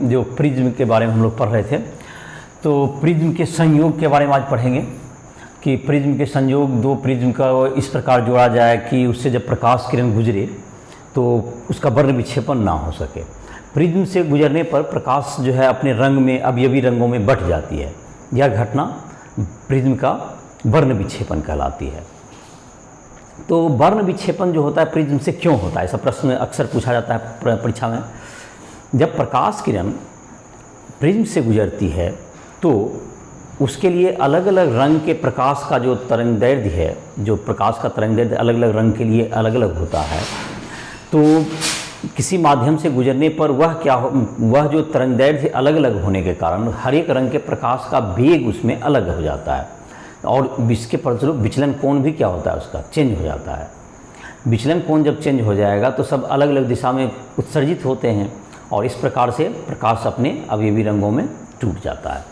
जो प्रिज्म के बारे में हम लोग पढ़ रहे थे, तो प्रिज्म के संयोग के बारे में आज पढ़ेंगे कि प्रिज्म के संयोग, दो प्रिज्म का इस प्रकार जोड़ा जाए कि उससे जब प्रकाश किरण गुजरे तो उसका वर्ण विक्षेपण ना हो सके। प्रिज्म से गुजरने पर प्रकाश जो है अपने रंग में अवयवी रंगों में बँट जाती है। यह घटना प्रिज्म का वर्ण विक्षेपण कहलाती है। तो वर्ण विक्षेपण जो होता है प्रिज्म से क्यों होता है, ऐसा प्रश्न अक्सर पूछा जाता है परीक्षा में। जब प्रकाश किरण प्रिज्म से गुजरती है तो उसके लिए अलग अलग रंग के प्रकाश का जो तरंगदैर्ध्य है, जो प्रकाश का तरंगदैर्ध्य अलग अलग रंग के लिए अलग अलग होता है। तो किसी माध्यम से गुजरने पर वह जो तरंगदैर्ध्य अलग अलग होने के कारण हर एक रंग के प्रकाश का वेग उसमें अलग हो जाता है और इसके परिणामस्वरूप विचलन कोण भी क्या होता है, उसका चेंज हो जाता है। विचलन कोण जब चेंज हो जाएगा तो सब अलग अलग दिशा में उत्सर्जित होते हैं और इस प्रकार से प्रकाश अपने अवयवी रंगों में टूट जाता है।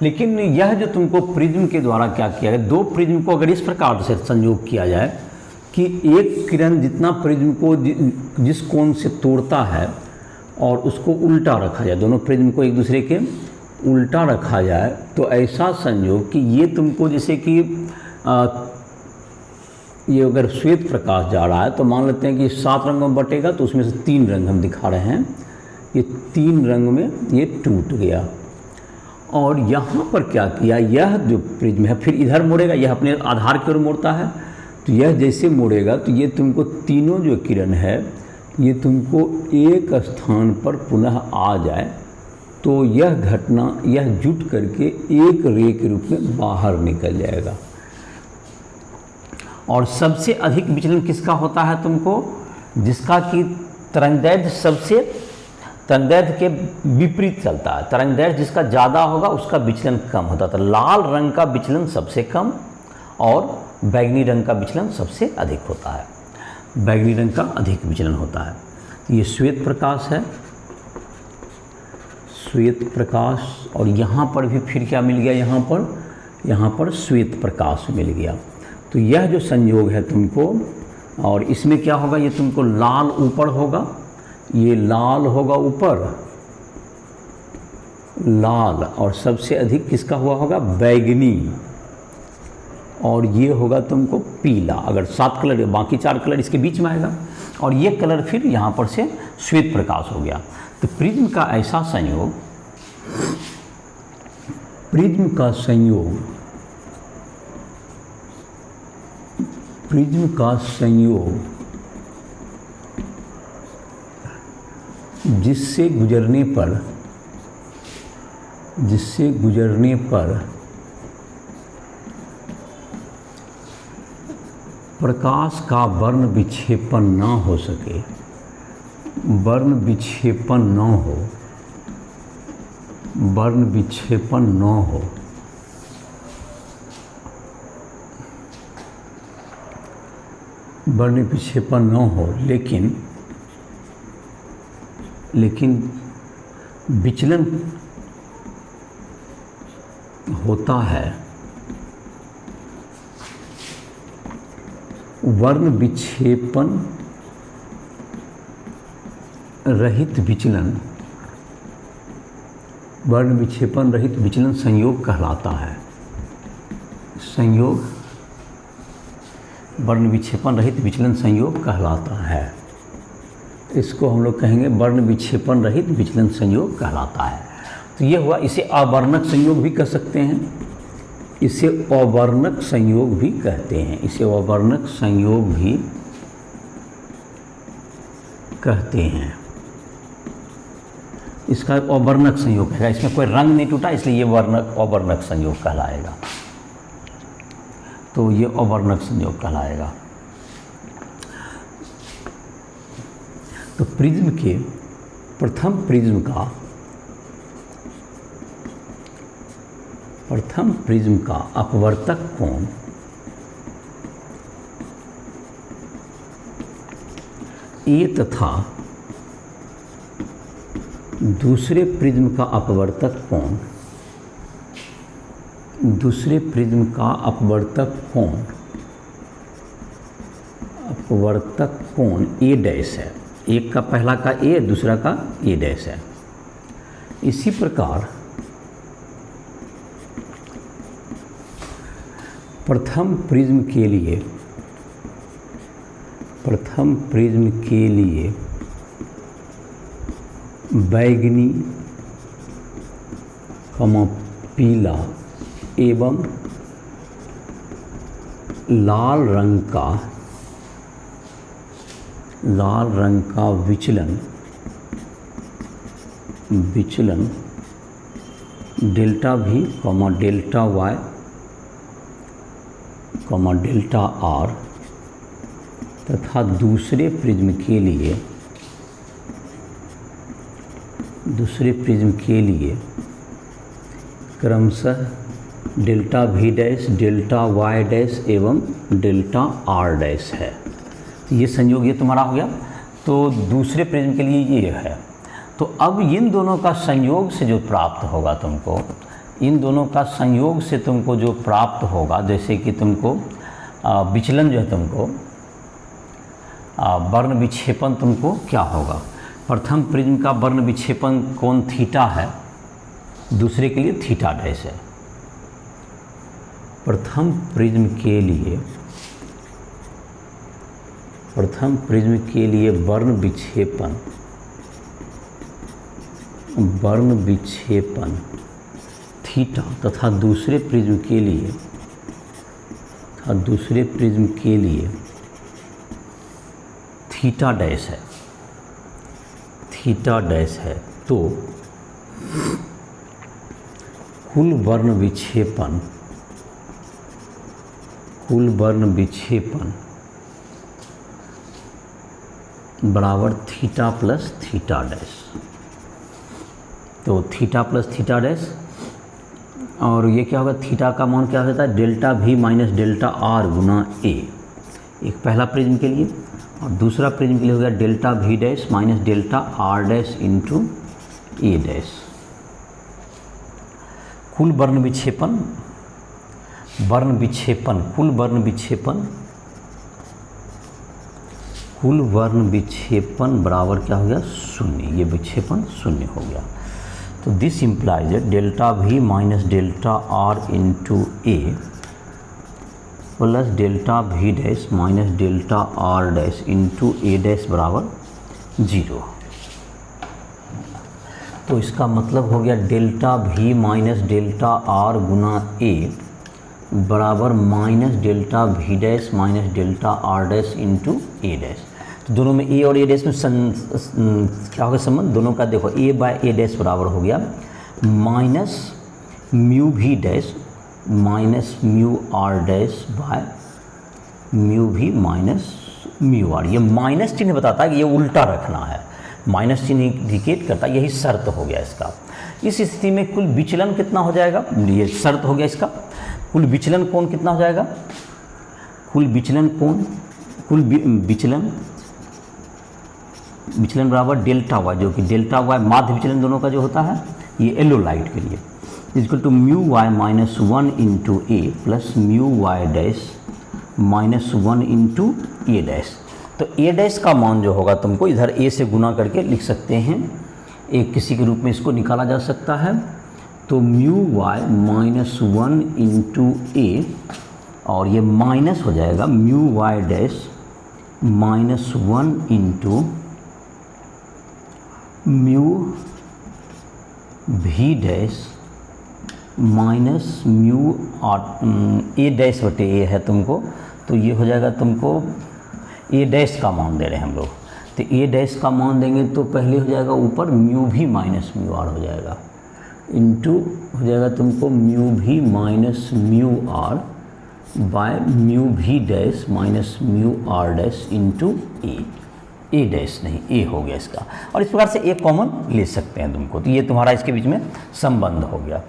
लेकिन यह जो तुमको प्रिज्म के द्वारा क्या किया गया, दो प्रिज्म को अगर इस प्रकार से संयोग किया जाए कि एक किरण जितना प्रिज्म को जिस कोण से तोड़ता है और उसको उल्टा रखा जाए, दोनों प्रिज्म को एक दूसरे के उल्टा रखा जाए, तो ऐसा संयोग कि ये तुमको जैसे कि ये अगर श्वेत प्रकाश जा रहा है तो मान लेते हैं कि 7 रंगों में बटेगा, तो उसमें से 3 रंग हम दिखा रहे हैं, ये 3 रंग में ये टूट गया। और यहाँ पर क्या किया, यह जो प्रिज्म है फिर इधर मुड़ेगा, यह अपने आधार की ओर मुड़ता है, तो यह जैसे मुड़ेगा तो ये तुमको तीनों जो किरण है ये तुमको एक स्थान पर पुनः आ जाए, तो यह घटना यह जुट करके एक रे के रूप में बाहर निकल जाएगा। और सबसे अधिक विचलन किसका होता है तुमको, जिसका कि तरंगदैर्ध्य के विपरीत चलता है। तरंगदैर्ध्य जिसका ज़्यादा होगा उसका विचलन कम होता था। लाल रंग का विचलन सबसे कम और बैगनी रंग का विचलन सबसे अधिक होता है। बैगनी रंग का अधिक विचलन होता है। ये श्वेत प्रकाश है, श्वेत प्रकाश, और यहाँ पर भी फिर क्या मिल गया, यहाँ पर श्वेत प्रकाश मिल गया। तो यह जो संयोग है तुमको, और इसमें क्या होगा, ये तुमको लाल ऊपर होगा, ये लाल होगा ऊपर, लाल, और सबसे अधिक किसका हुआ होगा, बैगनी, और ये होगा तुमको पीला। अगर 7 कलर, बाकी 4 कलर इसके बीच में आएगा, और ये कलर फिर यहाँ पर से श्वेत प्रकाश हो गया। तो प्रिज्म का ऐसा संयोग, प्रिज्म का संयोग जिससे गुजरने पर प्रकाश का वर्ण विक्षेपण ना हो सके, वर्ण विक्षेपण न हो, लेकिन विचलन होता है। वर्ण विक्षेपण रहित विचलन संयोग कहलाता है। वर्ण विक्षेपण रहित विचलन संयोग कहलाता है। इसको हम लोग कहेंगे वर्ण विक्षेपण रहित विचलन संयोग कहलाता है। तो ये हुआ, इसे अवर्णक संयोग भी कह सकते हैं, इसे अवर्णक संयोग भी कहते हैं, इसे अवर्णक संयोग भी कहते हैं। इसका अवर्णक संयोग है, इसमें कोई रंग नहीं टूटा, इसलिए ये अवर्णक संयोग कहलाएगा। तो ये अवर्णक संयोग कहलाएगा। तो प्रिज्म के प्रथम प्रिज्म का अपवर्तक कोण ए तथा दूसरे प्रिज्म का अपवर्तक कोण ए डैश है। एक का पहला का ए, दूसरा का ए डैश है। इसी प्रकार प्रथम प्रिज्म के लिए बैगनी, पीला एवं लाल रंग का विचलन delta V, delta Y, delta R तथा दूसरे प्रिज्म के लिए क्रमशः delta V dash, delta Y dash एवं डेल्टा R डैश है। ये संयोग ये तुम्हारा हो गया। तो दूसरे प्रिज्म के लिए ये है। तो अब इन दोनों का संयोग से जो प्राप्त होगा तुमको, इन दोनों का संयोग से तुमको जो प्राप्त होगा, जैसे कि तुमको विचलन जो है तुमको वर्ण विक्षेपण तुमको क्या होगा, प्रथम प्रिज्म का वर्ण विक्षेपण कोण थीटा है, दूसरे के लिए थीटा डैश है। प्रथम प्रिज्म के लिए वर्ण विक्षेपण थीटा तथा दूसरे प्रिज्म के लिए थीटा डैश है। तो कुल वर्ण विक्षेपण बराबर थीटा प्लस थीटा डैश। तो थीटा प्लस थीटा डैश, और ये क्या होगा, थीटा का मान क्या होता है, delta V minus delta R Guna A, एक पहला प्रिज्म के लिए, और दूसरा प्रिज्म के लिए हो गया delta V dash minus delta R dash into A dash. कुल वर्ण विक्षेपण बराबर क्या हो गया, शून्य। ये विक्षेपण शून्य हो गया। तो this implies delta V minus delta R into A plus delta V dash minus delta R dash into A dash बराबर 0। तो इसका मतलब हो गया delta V minus delta R Guna A बराबर minus delta V dash minus delta R dash into A dash. तो दोनों में A और A डैश में क्या होगा संबंध, दोनों का देखो A बाय A डैश बराबर हो गया minus mu V dash minus mu R dash by mu V minus mu R। ये माइनस चिन्ह बताता है कि ये उल्टा रखना है, माइनस चिन्ह इंडिकेट करता है, यही शर्त हो गया इसका। इस स्थिति में कुल विचलन कितना हो जाएगा, ये शर्त हो गया इसका। कुल विचलन कोण कितना हो जाएगा, कुल विचलन बराबर डेल्टा Y, जो कि डेल्टा Y माध्य विचलन दोनों का जो होता है, ये येलो लाइट के लिए equal to mu Y minus 1 into A plus mu Y dash minus 1 into A dash. तो A डैश का मान जो होगा तुमको इधर A से गुना करके लिख सकते हैं, एक किसी के रूप में इसको निकाला जा सकता है। तो mu Y minus 1 into A, और ये माइनस हो जाएगा mu Y dash minus 1 into mu V dash minus mu A dash बटे A है तुमको। तो ये हो जाएगा तुमको A डैश का मान दे रहे हैं हम लोग। तो A डैश का मान देंगे तो पहले हो जाएगा ऊपर mu V minus mu R हो जाएगा, इंटू हो जाएगा तुमको mu V minus mu R by mu V dash minus mu R dash into A dash नहीं A हो गया इसका। और इस प्रकार से A कॉमन ले सकते हैं तुमको। तो ये तुम्हारा इसके बीच में संबंध हो गया।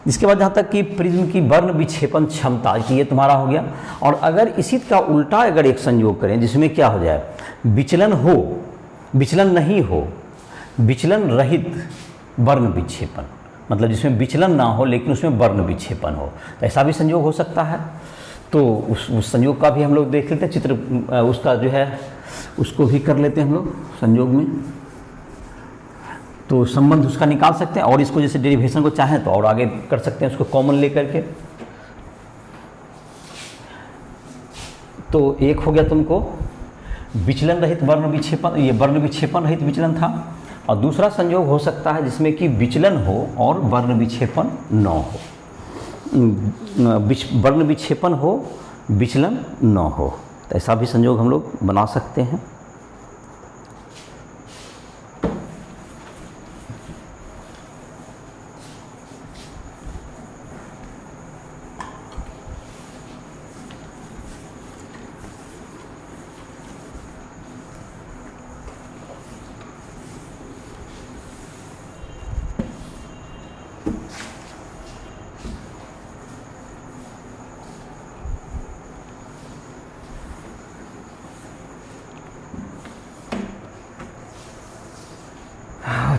इसके बाद जहाँ तक कि प्रिज्म की वर्ण विक्षेपण क्षमता, ये तुम्हारा हो गया। और अगर इसी का उल्टा अगर एक संयोग करें जिसमें क्या हो जाए, विचलन हो, विचलन नहीं हो, विचलन रहित वर्ण विक्षेपण, मतलब जिसमें विचलन ना हो लेकिन उसमें वर्ण विक्षेपण हो, तो ऐसा भी संयोग हो सकता है। तो उस संयोग का भी हम लोग देख लेते हैं, चित्र उसका जो है उसको भी कर लेते हैं हम लोग संयोग में। तो संबंध उसका निकाल सकते हैं, और इसको जैसे डेरिवेशन को चाहें तो और आगे कर सकते हैं उसको कॉमन लेकर के। तो एक हो गया तुमको विचलन रहित वर्ण विक्षेपण, ये वर्ण विक्षेपण रहित विचलन था। और दूसरा संयोग हो सकता है जिसमें कि विचलन हो और वर्ण विक्षेपण न हो, वर्ण विक्षेपण हो विचलन न हो, तो ऐसा भी संयोग हम लोग बना सकते हैं।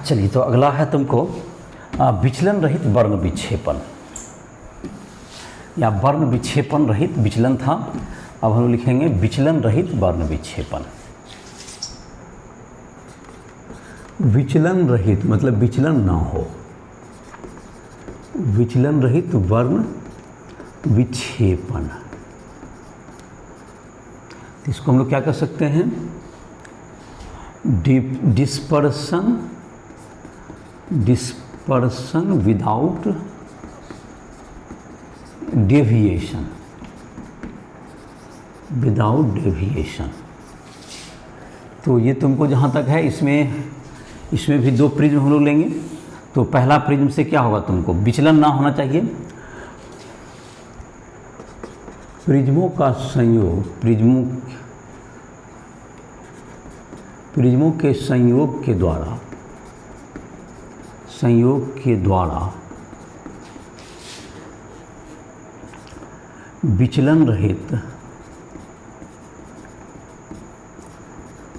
चलिए, तो अगला है तुमको विचलन रहित वर्ण विक्षेपण, या वर्ण विक्षेपण रहित विचलन था, अब हम लिखेंगे विचलन रहित वर्ण विक्षेपण। विचलन रहित मतलब विचलन ना हो, विचलन रहित वर्ण विक्षेपण, इसको हम लोग क्या कर सकते हैं, डिस्पर्सन विदाउट डेविएशन, तो ये तुमको जहाँ तक है इसमें भी दो प्रिज्म हम लोग लेंगे। तो पहला प्रिज्म से क्या होगा, तुमको विचलन ना होना चाहिए, प्रिज्मों का संयोग, प्रिज्मों के संयोग के द्वारा विचलन रहित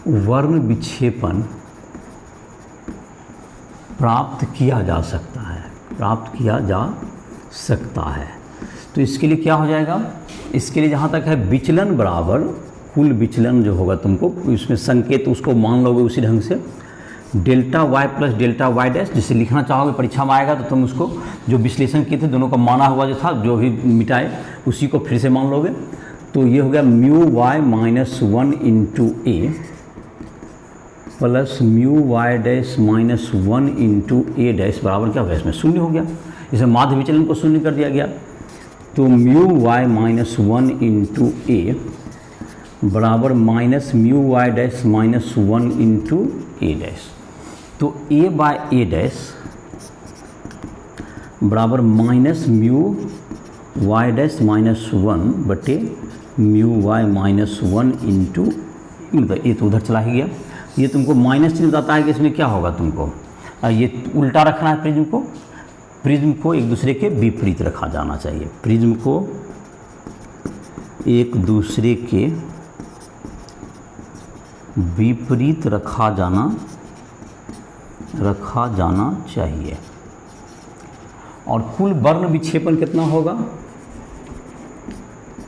वर्ण विक्षेपण प्राप्त किया जा सकता है। तो इसके लिए क्या हो जाएगा, इसके लिए जहाँ तक है विचलन बराबर कुल विचलन जो होगा, तुमको इसमें संकेत उसको मान लोगे उसी ढंग से, delta Y plus delta Y dash, जिसे लिखना चाहोगे परीक्षा में आएगा तो तुम उसको जो विश्लेषण किए थे दोनों का माना हुआ जो था, जो भी मिटाए उसी को फिर से मान लोगे। तो ये हो गया mu Y minus 1 into A plus mu Y dash minus 1 into A dash बराबर क्या होगा, इसमें शून्य हो गया, इसमें माध्य विचलन को शून्य कर दिया गया। तो mu Y minus 1 into A बराबर minus mu Y dash minus 1 into A dash. तो ए बाय ए डैश बराबर minus mu Y dash minus 1 बटे म्यू वाई माइनस 1 इंटू, मतलब ए तो उधर चला ही गया, ये तुमको माइनस चिन्ह बताता है कि इसमें क्या होगा, तुमको ये उल्टा रखना है, प्रिज्म को एक दूसरे के विपरीत रखा जाना चाहिए, प्रिज्म को एक दूसरे के विपरीत रखा जाना चाहिए। और कुल वर्ण विक्षेपण कितना होगा,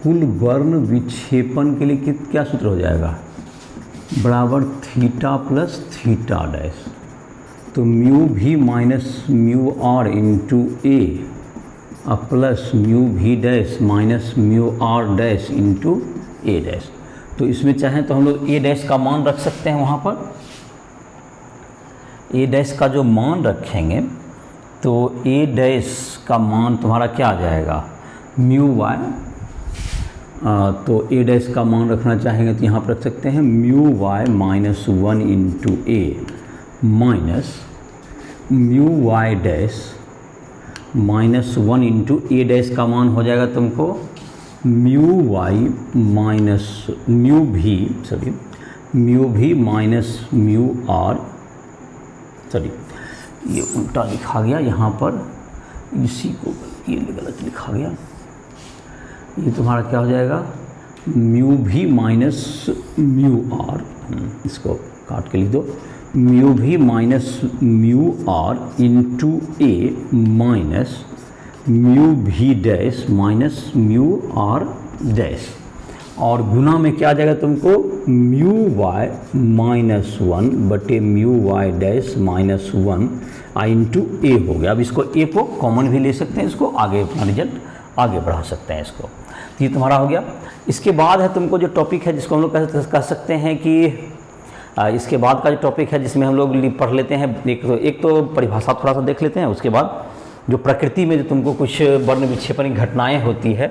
कुल वर्ण विक्षेपण के लिए क्या सूत्र हो जाएगा, बराबर थीटा प्लस थीटा डैश। तो mu V minus mu R into A plus mu V dash minus mu R dash into A dash. तो इसमें चाहें तो हम लोग ए डैश का मान रख सकते हैं, वहाँ पर ए डैश का जो मान रखेंगे तो ए डैश का मान तुम्हारा क्या आ जाएगा, म्यू वाई, तो ए डैश का मान रखना चाहेंगे तो यहाँ पर रख सकते हैं mu Y minus 1 into A minus mu Y dash minus 1 into A dash का मान हो जाएगा तुमको mu Y minus mu V minus mu R, sorry ये उल्टा लिखा गया यहाँ पर, इसी को ये गलत लिखा गया, ये तुम्हारा क्या हो जाएगा mu V minus mu are, इसको काट के लिख दो, mu V minus mu R into A minus mu V dash minus mu R dash, और गुना में क्या आ जाएगा तुमको म्यू वाई माइनस वन बटे mu Y dash minus one I into A हो गया। अब इसको ए को कॉमन भी ले सकते हैं, इसको आगे अपना रिजल्ट आगे बढ़ा सकते हैं इसको। तो ये तुम्हारा हो गया। इसके बाद है तुमको जो टॉपिक है जिसको हम लोग कह सकते हैं कि इसके बाद का जो टॉपिक है जिसमें हम लोग पढ़ लेते हैं, एक तो परिभाषा थोड़ा सा देख लेते हैं, उसके बाद जो प्रकृति में जो तुमको कुछ वर्ण विक्षेपण की घटनाएँ होती है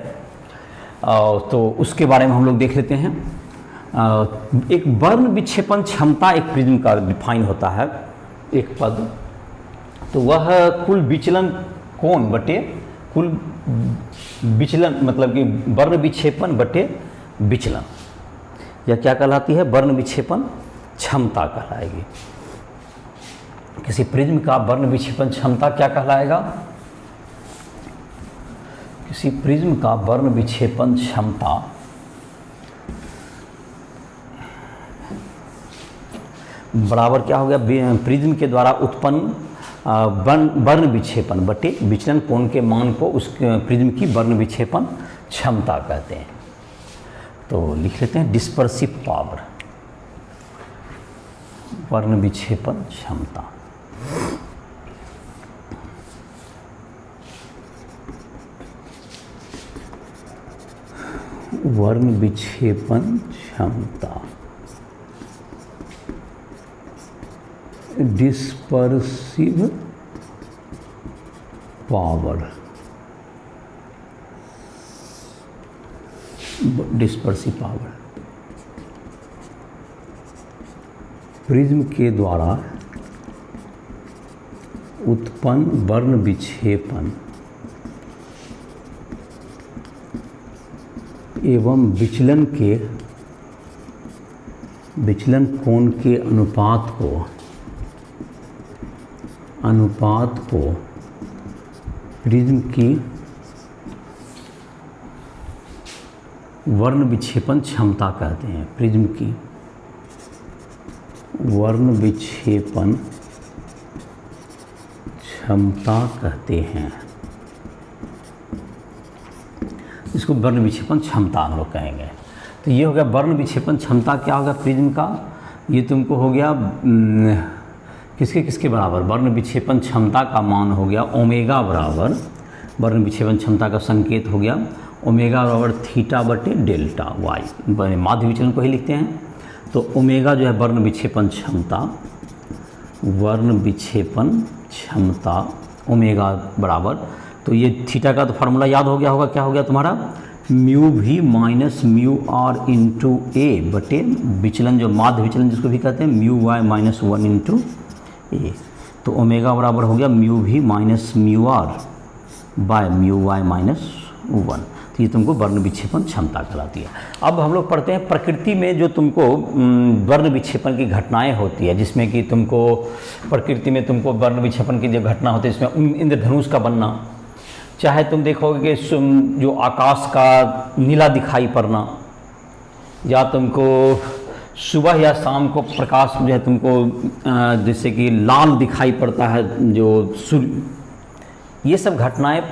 तो उसके बारे में हम लोग देख लेते हैं। एक वर्ण विक्षेपण क्षमता एक प्रिज्म का डिफाइन होता है एक पद, तो वह कुल विचलन कोण बटे कुल विचलन, मतलब कि वर्ण विक्षेपण बटे विचलन, यह क्या कहलाती है? वर्ण विक्षेपण क्षमता कहलाएगी। किसी प्रिज्म का वर्ण विक्षेपण क्षमता क्या कहलाएगा? किसी प्रिज्म का वर्ण विक्षेपण क्षमता बराबर क्या हो गया? प्रिज्म के द्वारा उत्पन्न वर्ण विक्षेपण बटे विचलन कोण के मान को उस प्रिज्म की वर्ण विक्षेपण क्षमता कहते हैं। तो लिख लेते हैं डिस्पर्सिव पावर, वर्ण विक्षेपण क्षमता। वर्ण विक्षेपण क्षमता, dispersive power, dispersive power prism के द्वारा उत्पन्न वर्ण विक्षेपण एवं विचलन कोण के अनुपात को प्रिज्म की वर्ण विक्षेपण क्षमता कहते हैं। प्रिज्म की वर्ण विक्षेपण क्षमता कहते हैं, इसको वर्ण विक्षेपण क्षमता हम लोग कहेंगे। तो ये हो गया वर्ण विक्षेपण क्षमता। क्या होगा प्रिज्म का? ये तुमको हो गया किसके बराबर? वर्ण विक्षेपण क्षमता का मान हो गया ओमेगा बराबर, वर्ण विक्षेपण क्षमता का संकेत हो गया ओमेगा बराबर थीटा बटे डेल्टा वाई, माध्य विचलन को ही लिखते हैं। तो ओमेगा जो है वर्ण विक्षेपण क्षमता, वर्ण विक्षेपण क्षमता ओमेगा बराबर, तो ये थीटा का तो फार्मूला याद हो गया होगा, क्या हो गया तुम्हारा? Mu V minus mu R into A बटे विचलन जो माध्य विचलन जिसको भी कहते हैं mu Y minus one into A. तो ओमेगा बराबर हो गया mu V minus mu R by mu Y minus one. तो ये तुमको वर्ण विक्षेपण क्षमता कहलाती है। अब हम लोग पढ़ते हैं प्रकृति में जो तुमको वर्ण विक्षेपण की घटनाएं होती है, जिसमें कि तुमको प्रकृति में तुमको वर्ण विक्षेपण की जो घटना होती है इसमें इंद्रधनुष का बनना, चाहे तुम देखोगे कि जो आकाश का नीला दिखाई पड़ना, या तुमको सुबह या शाम को प्रकाश जो है तुमको जैसे कि लाल दिखाई पड़ता है जो सूर्य, ये सब घटनाएं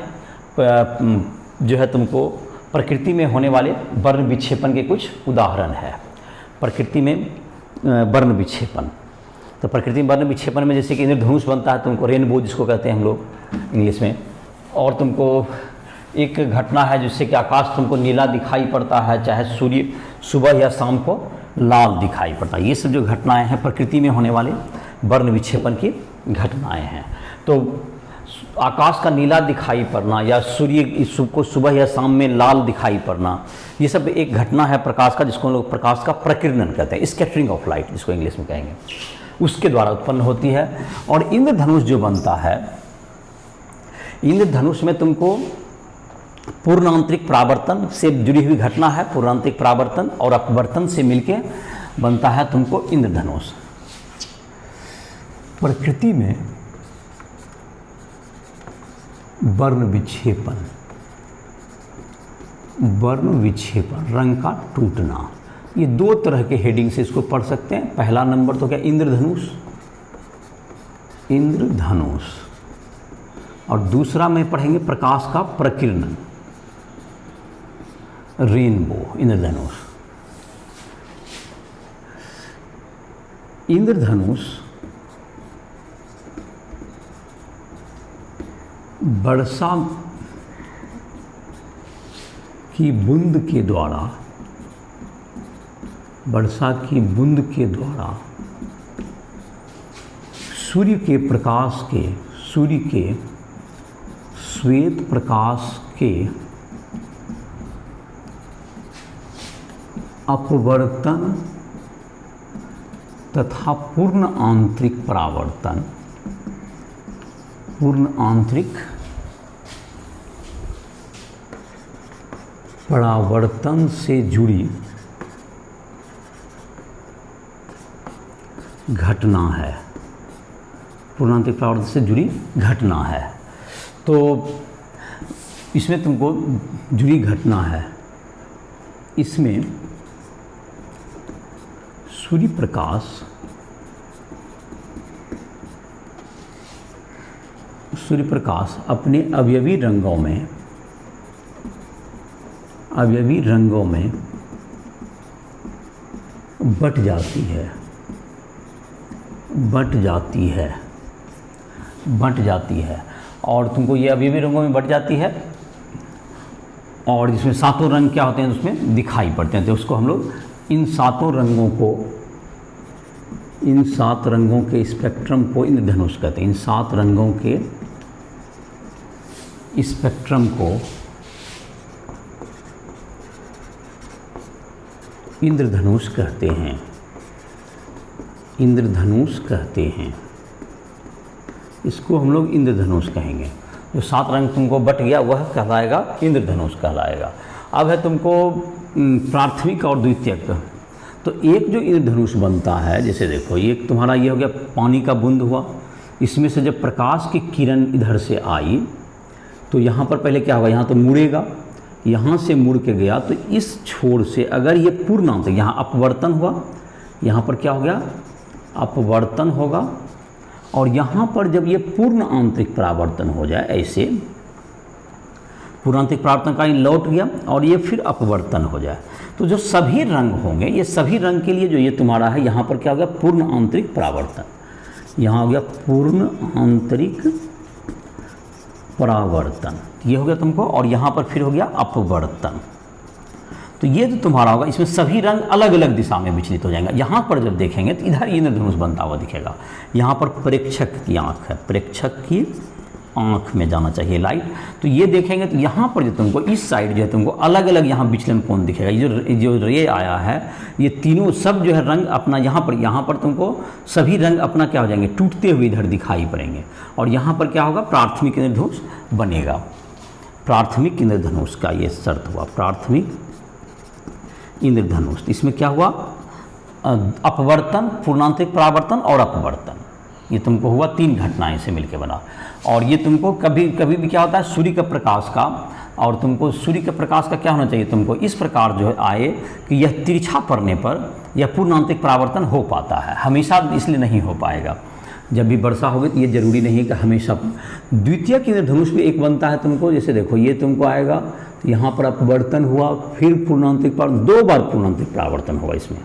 जो है तुमको प्रकृति में होने वाले वर्ण विक्षेपण के कुछ उदाहरण है। प्रकृति में वर्ण विक्षेपण, तो प्रकृति में वर्ण विक्षेपण में जैसे कि इंद्रधनुष बनता है, तुमको रेनबो जिसको कहते हैं हम लोग इंग्लिश में, और तुमको एक घटना है जिससे कि आकाश तुमको नीला दिखाई पड़ता है, चाहे सूर्य सुबह या शाम को लाल दिखाई पड़ता है। ये सब जो घटनाएं हैं प्रकृति में होने वाले वर्ण विक्षेपण की घटनाएं हैं। तो आकाश का नीला दिखाई पड़ना या सूर्य को सुबह या शाम में लाल दिखाई पड़ना, ये सब एक घटना है प्रकाश का, जिसको हम लोग प्रकाश का प्रकीर्णन कहते हैं, स्कैटरिंग ऑफ लाइट जिसको इंग्लिश में कहेंगे, उसके द्वारा उत्पन्न होती है। और इंद्रधनुष जो बनता है, इंद्रधनुष में तुमको पूर्णांतरिक परावर्तन से जुड़ी हुई घटना है, पूर्णांतरिक परावर्तन और अपवर्तन से मिलके बनता है तुमको इंद्रधनुष। प्रकृति में वर्ण विक्षेपण, वर्ण विक्षेपण रंग का टूटना, ये दो तरह के हेडिंग से इसको पढ़ सकते हैं। पहला नंबर तो क्या इंद्रधनुष, इंद्रधनुष, और दूसरा में पढ़ेंगे प्रकाश का प्रकीर्णन, रेनबो, इंद्रधनुष। इंद्रधनुष वर्षा की बूंद के द्वारा, वर्षा की बूंद के द्वारा सूर्य के प्रकाश के, सूर्य के श्वेत प्रकाश के अपवर्तन तथा पूर्ण आंतरिक परावर्तन, पूर्ण आंतरिक परावर्तन से जुड़ी घटना है, पूर्णांतरिक परावर्तन से जुड़ी घटना है। तो इसमें तुमको जुड़ी घटना है, इसमें सूर्य प्रकाश अपने अवयवी रंगों में, अवयवी रंगों में बट जाती है, बट जाती है, बट जाती है। और तुमको ये अवयवी रंगों में बट जाती है, और जिसमें सातों रंग क्या होते हैं उसमें दिखाई पड़ते हैं। तो उसको हम लोग इन सातों रंगों को, इन 7 रंगों के स्पेक्ट्रम को इंद्रधनुष कहते हैं। इन 7 रंगों के स्पेक्ट्रम को इंद्रधनुष कहते हैं, इंद्रधनुष कहते हैं। इसको हम लोग इंद्रधनुष कहेंगे। जो 7 रंग तुमको बट गया वह कहलाएगा इंद्रधनुष कहलाएगा। अब है तुमको प्राथमिक और द्वितीयक। तो एक जो इंद्रधनुष बनता है, जैसे देखो एक तुम्हारा ये हो गया पानी का बूंद हुआ, इसमें से जब प्रकाश की किरण इधर से आई तो यहाँ पर पहले क्या होगा, यहाँ तो मुड़ेगा, यहाँ से मुड़ के गया तो इस छोर से अगर ये पूर्णांत, यहाँ अपवर्तन हुआ, यहाँ पर क्या हो गया अपवर्तन होगा, और यहाँ पर जब ये पूर्ण आंतरिक परावर्तन हो जाए, ऐसे पूर्णांतरिक परावर्तन का लौट गया और ये फिर अपवर्तन हो जाए, तो जो सभी रंग होंगे, ये सभी रंग के लिए जो ये तुम्हारा है, यहाँ पर क्या हो गया पूर्ण आंतरिक परावर्तन, यहाँ हो गया पूर्ण आंतरिक परावर्तन, ये हो गया तुमको, और यहाँ पर फिर हो गया अपवर्तन। तो ये जो तुम्हारा होगा इसमें सभी रंग अलग अलग दिशा में विचलित हो जाएंगे। यहाँ पर जब देखेंगे तो इधर इंद्रधनुष बनता हुआ दिखेगा। यहाँ पर प्रेक्षक की आँख है, प्रेक्षक की आँख में जाना चाहिए लाइट। तो ये देखेंगे तो यहाँ पर जो तुमको इस साइड जो है तुमको अलग अलग यहाँ विचलन कोण दिखेगा। ये जो रे आया है, ये तीनों सब जो है रंग अपना यहाँ पर तुमको सभी रंग अपना क्या हो जाएंगे, टूटते हुए इधर दिखाई पड़ेंगे। और यहाँ पर क्या होगा, प्राथमिक इंद्रधनुष बनेगा। प्राथमिक इंद्रधनुष का ये शर्त हुआ, प्राथमिक इंद्रधनुष। इसमें क्या हुआ, अपवर्तन, पूर्णांतरिक परावर्तन और अपवर्तन, ये तुमको हुआ 3 घटनाएं से मिलकर बना। और ये तुमको कभी कभी भी क्या होता है, सूर्य के प्रकाश का, और तुमको सूर्य के प्रकाश का क्या होना चाहिए, तुमको इस प्रकार जो है आए कि यह तिरछा पड़ने पर यह पूर्णांतरिक परावर्तन हो पाता है। हमेशा इसलिए नहीं हो पाएगा, जब भी वर्षा होगी तो ये जरूरी नहीं है कि हमेशा। द्वितीयक इंद्रधनुष भी एक बनता है तुमको, जैसे देखो ये तुमको आएगा तो यहाँ पर अपवर्तन हुआ, फिर पूर्णांतरिक परावर्तन, 2 बार पूर्णांतरिक परावर्तन होगा, इसमें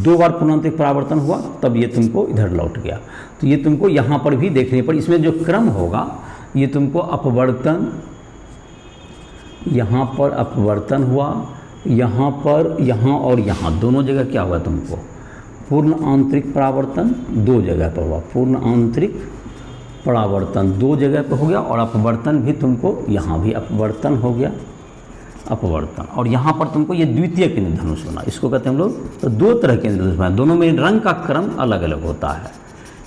2 बार पूर्णांतरिक परावर्तन हुआ, तब ये तुमको इधर लौट गया। तो ये तुमको यहाँ पर भी देखने पर, इसमें जो क्रम होगा ये तुमको अपवर्तन, यहाँ पर अपवर्तन हुआ, यहाँ पर, यहाँ और यहाँ दोनों जगह क्या हुआ तुमको पूर्ण आंतरिक परावर्तन 2 जगह पर हुआ, पूर्ण आंतरिक परावर्तन 2 जगह पर हो गया, और अपवर्तन भी तुमको यहाँ भी अपवर्तन हो गया, अपवर्तन। और यहाँ पर तुमको ये द्वितीयक इंद्रधनुष बना, इसको कहते हैं हम लोग। तो 2 तरह के इंद्रधनुष बना, दोनों में रंग का क्रम अलग अलग होता है,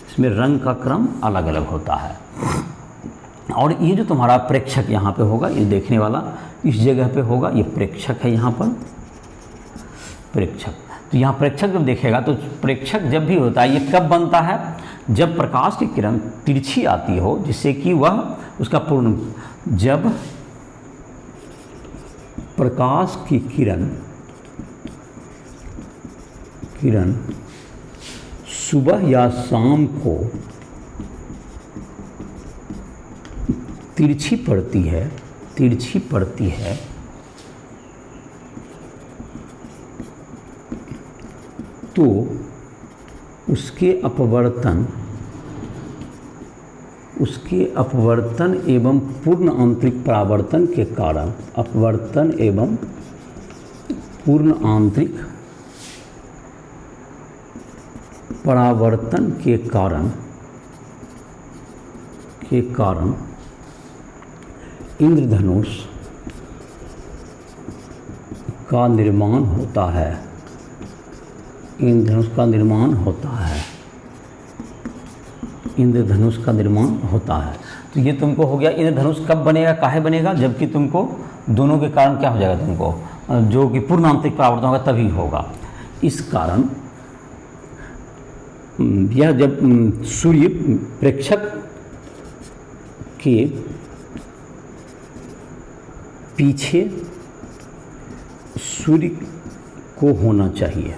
इसमें रंग का क्रम अलग अलग होता है। और ये जो तुम्हारा प्रेक्षक यहाँ पे होगा, ये देखने वाला इस जगह पे होगा, ये प्रेक्षक है, यहाँ पर प्रेक्षक। तो यहाँ प्रेक्षक जब देखेगा तो प्रेक्षक जब भी होता है ये कब बनता है, जब प्रकाश की किरण तिरछी आती हो, जिससे कि वह उसका पूर्ण, जब प्रकाश की किरण सुबह या शाम को तिरछी पड़ती है तो उसके अपवर्तन एवं पूर्ण आंतरिक परावर्तन के कारण, अपवर्तन एवं पूर्ण आंतरिक परावर्तन के कारण इंद्रधनुष का निर्माण होता है। इंद्रधनुष का निर्माण होता है। इंद्रधनुष का निर्माण होता है। तो ये तुमको हो गया। इंद्रधनुष कब बनेगा, काहे बनेगा, जबकि तुमको दोनों के कारण क्या हो जाएगा, तुमको जो कि पूर्ण आंतरिक परावर्तन होगा तभी होगा। इस कारण यह जब सूर्य प्रेक्षक के पीछे सूर्य को होना चाहिए,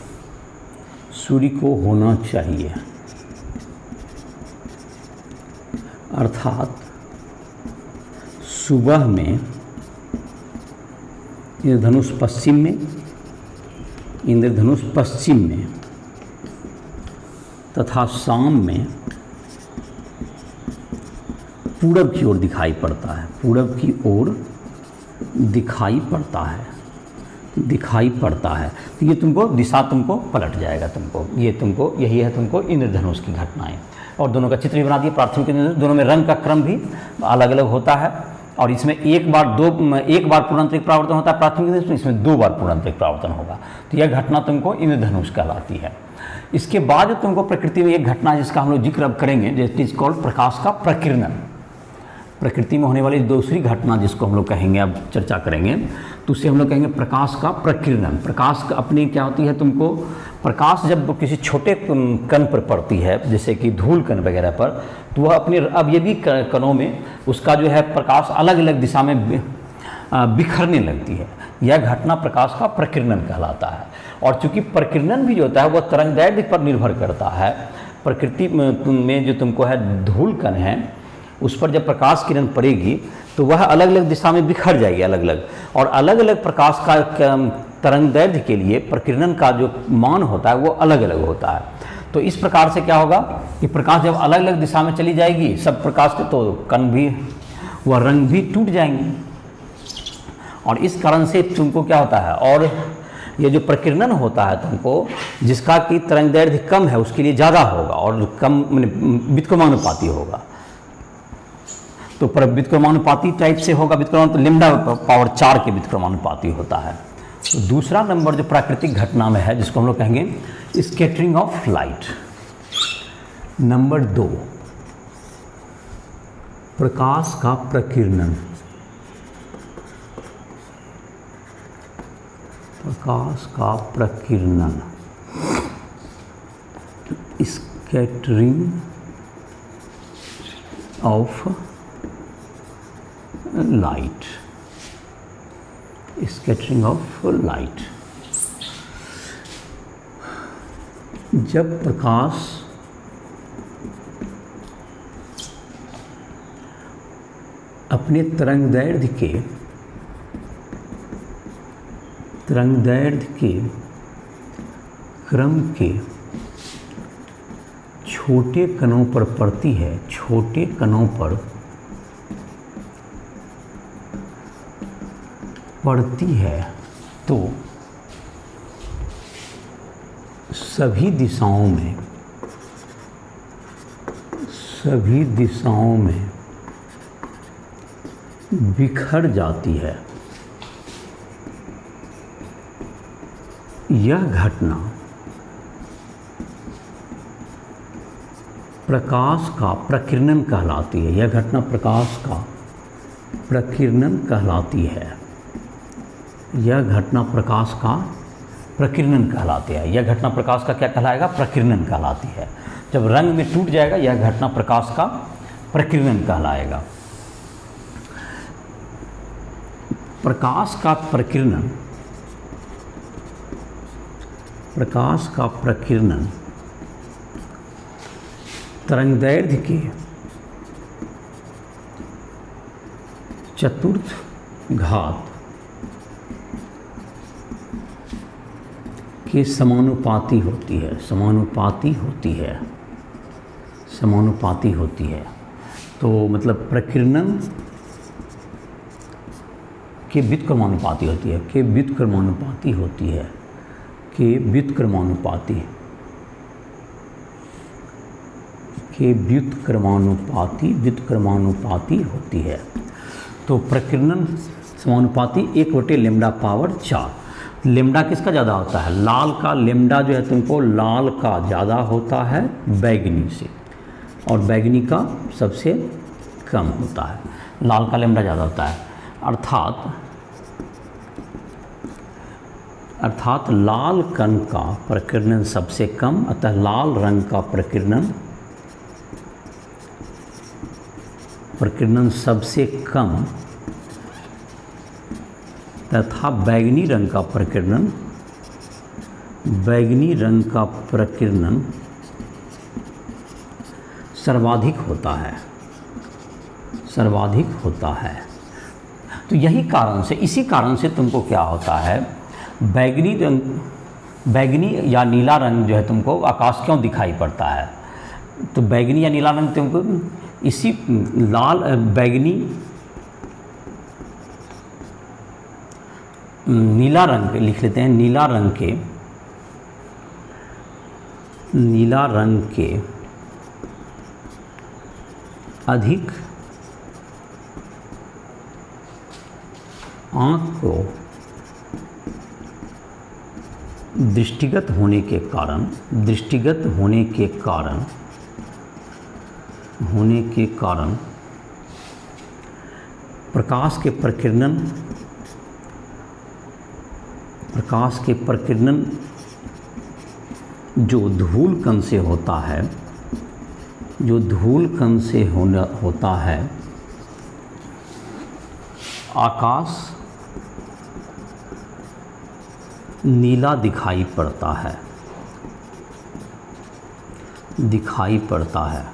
सूर्य को होना चाहिए, अर्थात सुबह में इंद्रधनुष पश्चिम में, इंद्रधनुष पश्चिम में तथा शाम में पूरब की ओर दिखाई पड़ता है, पूरब की ओर दिखाई पड़ता है, दिखाई पड़ता है। तो ये तुमको दिशा तुमको पलट जाएगा, तुमको ये तुमको यही है तुमको इंद्रधनुष की घटनाएं। और दोनों का चित्र भी बना दिया, प्राथमिक इंद्रधनुष, दोनों में रंग का क्रम भी अलग अलग होता है। और इसमें एक बार पूर्णांतरिक परावर्तन होता है प्राथमिक इंद्रधनुष में, इसमें 2 बार पूर्णांतरिक परावर्तन होगा। तो यह घटना तुमको इंद्रधनुष कहलाती है। इसके बाद तुमको प्रकृति में एक घटना जिसका हम लोग जिक्र अब करेंगे, इट इज कॉल्ड प्रकाश का प्रकीर्णन। प्रकृति में होने वाली दूसरी घटना जिसको हम लोग कहेंगे, अब चर्चा करेंगे, तो उससे हम लोग कहेंगे प्रकाश का प्रकीर्णन। प्रकाश का अपनी क्या होती है, तुमको प्रकाश जब किसी छोटे कण पर पड़ती है, जैसे कि धूल कण वगैरह पर, तो वह अपने अब ये भी कणों में उसका जो है प्रकाश अलग अलग दिशा में बिखरने लगती है। यह घटना प्रकाश का प्रकीर्णन कहलाता है। और चूंकि प्रकीर्णन भी जो होता है वह तरंगदैर्घ्य पर निर्भर करता है। प्रकृति में जो तुमको है धूल कण है, उस पर जब प्रकाश किरण पड़ेगी तो वह अलग अलग दिशा में बिखर जाएगी अलग अलग, और अलग अलग प्रकाश का तरंगदैर्घ्य के लिए प्रकीर्णन का जो मान होता है वो अलग अलग होता है। तो इस प्रकार से क्या होगा कि प्रकाश जब अलग अलग दिशा में चली जाएगी सब प्रकाश के, तो कण भी वह रंग भी टूट जाएंगे। और इस कारण से तुमको क्या होता है, और ये जो प्रकीर्णन होता है तुमको, जिसका कि तरंगदैर्घ्य कम है उसके लिए ज़्यादा होगा और कम व्युत्क्रमानुपाती होगा। तो पर व्युत्क्रमानुपाती टाइप से होगा, व्युत्क्रमानुपाती तो लैम्डा पावर 4 के व्युत्क्रमानुपाती होता है। तो दूसरा नंबर जो प्राकृतिक घटना में है जिसको हम लोग कहेंगे स्कैटरिंग ऑफ लाइट। नंबर 2 प्रकाश का प्रकीर्णन। प्रकाश का प्रकीर्णन, scattering of light, scattering of light. जब प्रकाश अपने तरंगदैर्घ्य के क्रम के छोटे कणों पर पड़ती है, छोटे कणों पर पड़ती है, तो सभी दिशाओं में बिखर जाती है। यह घटना प्रकाश का प्रकीर्णन कहलाती है। यह घटना प्रकाश का प्रकीर्णन कहलाती है। यह घटना प्रकाश का प्रकीर्णन कहलाती है। यह घटना प्रकाश का क्या कहलाएगा, प्रकीर्णन कहलाती है। जब रंग में टूट जाएगा यह घटना प्रकाश का प्रकीर्णन कहलाएगा। प्रकाश का प्रकीर्णन, प्रकाश का प्रकीर्णन तरंगदैर्घ्य के चतुर्थ घात के के समानुपाती होती है, समानुपाती होती है, समानुपाती होती है। तो मतलब प्रकीर्णन के व्युत्क्रमानुपाती होती है, के व्युत्क्रमानुपाती होती है, के व्युत्क्रमानुपाती, के व्युत्क्रमानुपाती, व्युत्क्रमानुपाती होती है। तो प्रकीर्णन समानुपाती 1/λ/4। लेमडा किसका ज़्यादा होता है? लाल का लेमडा जो है तुमको लाल का ज़्यादा होता है बैगनी से, और बैगनी का सबसे कम होता है। लाल का लेमडा ज़्यादा होता है, अर्थात लाल कण का प्रकीर्णन सबसे कम, अतः लाल रंग का प्रकीर्णन सबसे कम तथा बैगनी रंग का प्रकीर्णन सर्वाधिक होता है, सर्वाधिक होता है। तो यही कारण से, इसी कारण से तुमको क्या होता है, बैगनी रंग, बैगनी या नीला रंग जो है तुमको आकाश क्यों दिखाई पड़ता है? तो बैगनी या नीला रंग तुमको इसी लाल बैगनी नीला रंग लिख लेते हैं, नीला रंग के अधिक आँख को दृष्टिगत होने के कारण प्रकाश के प्रकीर्णन जो धूल कण से होता है, होता है, आकाश नीला दिखाई पड़ता है।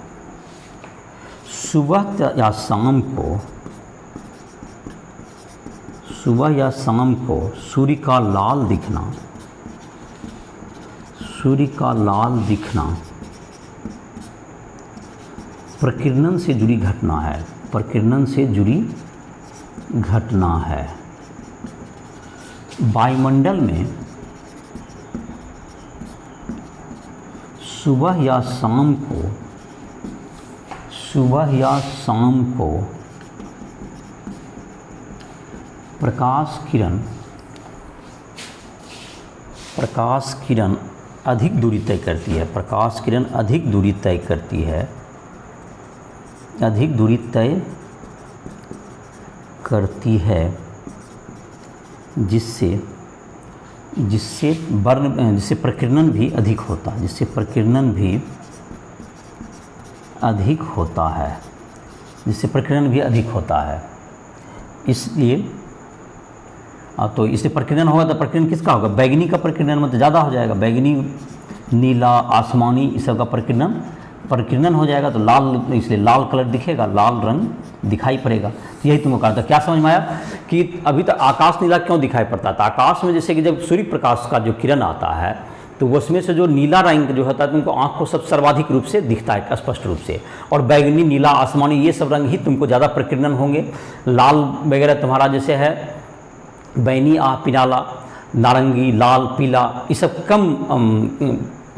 सुबह या शाम को सूर्य का लाल दिखना प्रकीर्णन से जुड़ी घटना है। वायुमंडल में सुबह या शाम को प्रकाश किरण अधिक दूरी तय करती है, जिससे प्रकीर्णन भी अधिक होता है। इसलिए तो इससे प्रकीर्णन होगा, तो प्रकीर्णन किसका होगा? बैगनी का प्रकीर्णन मतलब ज़्यादा हो जाएगा। बैगनी, नीला, आसमानी इस सब का प्रकीर्णन हो जाएगा, तो लाल, इसलिए लाल कलर दिखेगा, लाल रंग दिखाई पड़ेगा। तो यही तुमको कहा था। क्या समझ में आया कि अभी तक आकाश नीला क्यों दिखाई पड़ता था? आकाश में जैसे कि जब सूर्य प्रकाश का जो किरण आता है तो उसमें से जो नीला रंग जो होता है तुमको आँख को सब सर्वाधिक रूप से दिखता है, स्पष्ट रूप से। और बैगनी, नीला, आसमानी ये सब रंग ही तुमको ज़्यादा प्रकीर्णन होंगे। लाल वगैरह तुम्हारा जैसे है बैनी, पिनाला, नारंगी, लाल, पीला, ये सब कम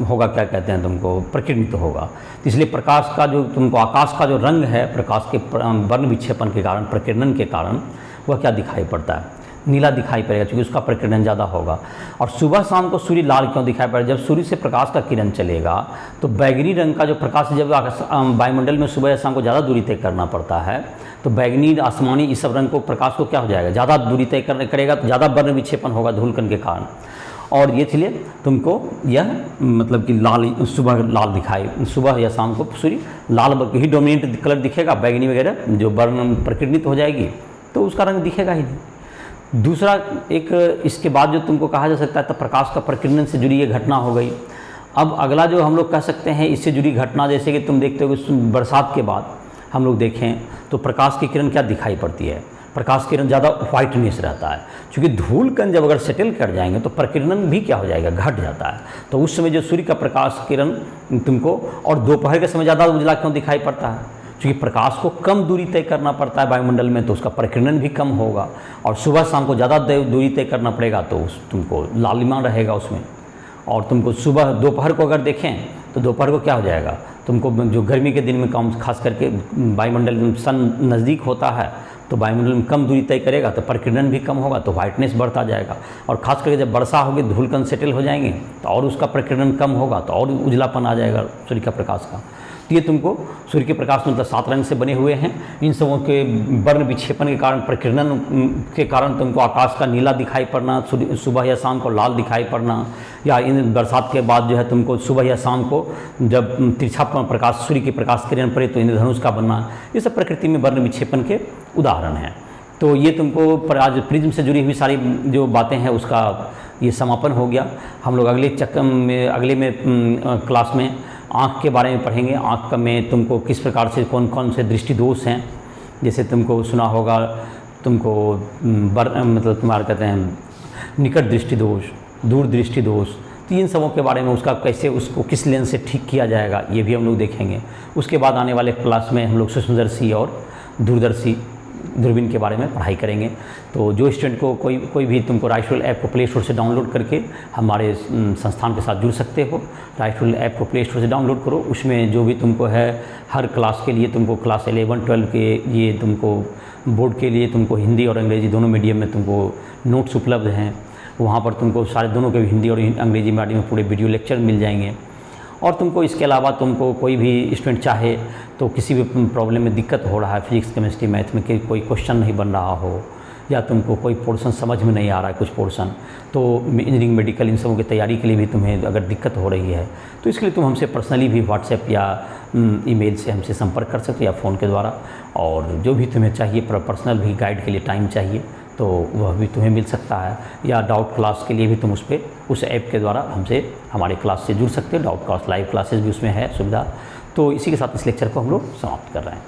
होगा, क्या कहते हैं, तुमको प्रकीर्णित होगा। तो इसलिए प्रकाश का जो तुमको आकाश का जो रंग है, प्रकाश के वर्ण विक्षेपण के कारण, प्रकीर्णन के कारण वह क्या दिखाई पड़ता है? नीला दिखाई पड़ेगा, क्योंकि उसका प्रकीर्णन ज़्यादा होगा। और सुबह शाम को सूर्य लाल क्यों दिखाई पड़ेगा? जब सूर्य से प्रकाश का किरण चलेगा तो बैगनी रंग का जो प्रकाश, जब वायुमंडल में सुबह या शाम को ज़्यादा दूरी तय करना पड़ता है, तो बैगनी, आसमानी इस सब रंग को, प्रकाश को क्या हो जाएगा? ज़्यादा दूरी तय करेगा, तो ज़्यादा वर्ण विक्षेपण होगा धूलकण के कारण। और ये इसलिए तुमको यह मतलब कि लाल, सुबह लाल दिखाई, सुबह या शाम को सूर्य लाल ही डोमिनेंट कलर दिखेगा, बैगनी वगैरह जो वर्ण प्रकीर्णित हो जाएगी तो उसका रंग दिखेगा ही नहीं। दूसरा एक इसके बाद जो तुमको कहा जा सकता है, तो प्रकाश का प्रकीर्णन से जुड़ी ये घटना हो गई। अब अगला जो हम लोग कह सकते हैं इससे जुड़ी घटना, जैसे कि तुम देखते हो कि बरसात के बाद हम लोग देखें तो प्रकाश की किरण क्या दिखाई पड़ती है? प्रकाश किरण ज़्यादा वाइटनेस रहता है, क्योंकि धूल कण जब अगर सेटल कर जाएंगे तो प्रकीर्णन भी क्या हो जाएगा, घट जाता है। तो उस समय जो सूर्य का प्रकाश किरण तुमको, और दोपहर के समय ज़्यादा उजला क्यों दिखाई पड़ता है, क्योंकि प्रकाश को कम दूरी तय करना पड़ता है वायुमंडल में, तो उसका प्रकीर्णन भी कम होगा, और सुबह शाम को ज़्यादा दूरी तय करना पड़ेगा तो तुमको लालिमा रहेगा उसमें। और तुमको सुबह दोपहर को अगर देखें तो दोपहर को क्या हो जाएगा, तुमको जो गर्मी के दिन में कम, खास करके वायुमंडल में सन नज़दीक होता है तो वायुमंडल में कम दूरी तय करेगा तो प्रकीर्णन भी कम होगा, तो वाइटनेस बढ़ता जाएगा। और खास करके जब वर्षा होगी, धूल कण सेटल हो जाएंगे तो और उसका प्रकीर्णन कम होगा, तो और उजलापन आ जाएगा सूर्य का प्रकाश का। तो ये तुमको सूर्य के प्रकाश मतलब 7 रंग से बने हुए हैं। इन सबों के वर्ण विक्षेपण के कारण, प्रकीर्णन के कारण तुमको आकाश का नीला दिखाई पड़ना, सुबह या शाम को लाल दिखाई पड़ना, या इन बरसात के बाद जो है तुमको सुबह या शाम को जब तिरछा प्रकाश, सूर्य की प्रकाश किरण पड़े तो इंद्रधनुष का बनना, ये सब प्रकृति में वर्ण विक्षेपण के उदाहरण हैं। तो ये तुमको आज प्रिज्म से जुड़ी हुई सारी जो बातें हैं उसका ये समापन हो गया। हम लोग अगले क्लास में आँख के बारे में पढ़ेंगे। आँख में तुमको किस प्रकार से कौन कौन से दृष्टि दोष हैं, जैसे तुमको सुना होगा, तुमको मतलब तुम्हारा कहते हैं निकट दृष्टि दोष, दूर दृष्टि दोष, तो इन सबों के बारे में उसका कैसे, उसको किस लेंस से ठीक किया जाएगा ये भी हम लोग देखेंगे। उसके बाद आने वाले क्लास में हम लोग सूक्ष्मदर्शी और दूरदर्शी दूरबीन के बारे में पढ़ाई करेंगे। तो जो स्टूडेंट को कोई भी तुमको राइटफुल ऐप को प्ले स्टोर से डाउनलोड करके हमारे संस्थान के साथ जुड़ सकते हो। राइटफुल ऐप को प्ले स्टोर से डाउनलोड करो, उसमें जो भी तुमको है हर क्लास के लिए, तुमको क्लास 11, 12 के ये तुमको बोर्ड के लिए तुमको हिंदी और अंग्रेजी दोनों मीडियम में तुमको नोट्स उपलब्ध हैं। वहाँ पर तुमको सारे दोनों के हिंदी और अंग्रेजी मीडियम में पूरे वीडियो लेक्चर मिल जाएंगे। और तुमको इसके अलावा तुमको कोई भी स्टूडेंट चाहे तो किसी भी प्रॉब्लम में दिक्कत हो रहा है, फिजिक्स, केमिस्ट्री, मैथ में कि कोई क्वेश्चन नहीं बन रहा हो, या तुमको कोई पोर्शन समझ में नहीं आ रहा है कुछ पोर्शन, तो इंजीनियरिंग, मेडिकल, इन सबों की तैयारी के लिए भी तुम्हें अगर दिक्कत हो रही है तो इसके लिए तुम हमसे पर्सनली भी व्हाट्सएप या ईमेल से हमसे संपर्क कर सकते हो, या फ़ोन के द्वारा। और जो भी तुम्हें चाहिए, पर्सनल भी गाइड के लिए टाइम चाहिए तो वह भी तुम्हें मिल सकता है, या डाउट क्लास के लिए भी तुम उस ऐप के द्वारा हमसे हमारे क्लास से जुड़ सकते हो। डाउट क्लास, लाइव क्लासेस भी उसमें है सुविधा। तो इसी के साथ इस लेक्चर को हम लोग समाप्त कर रहे हैं।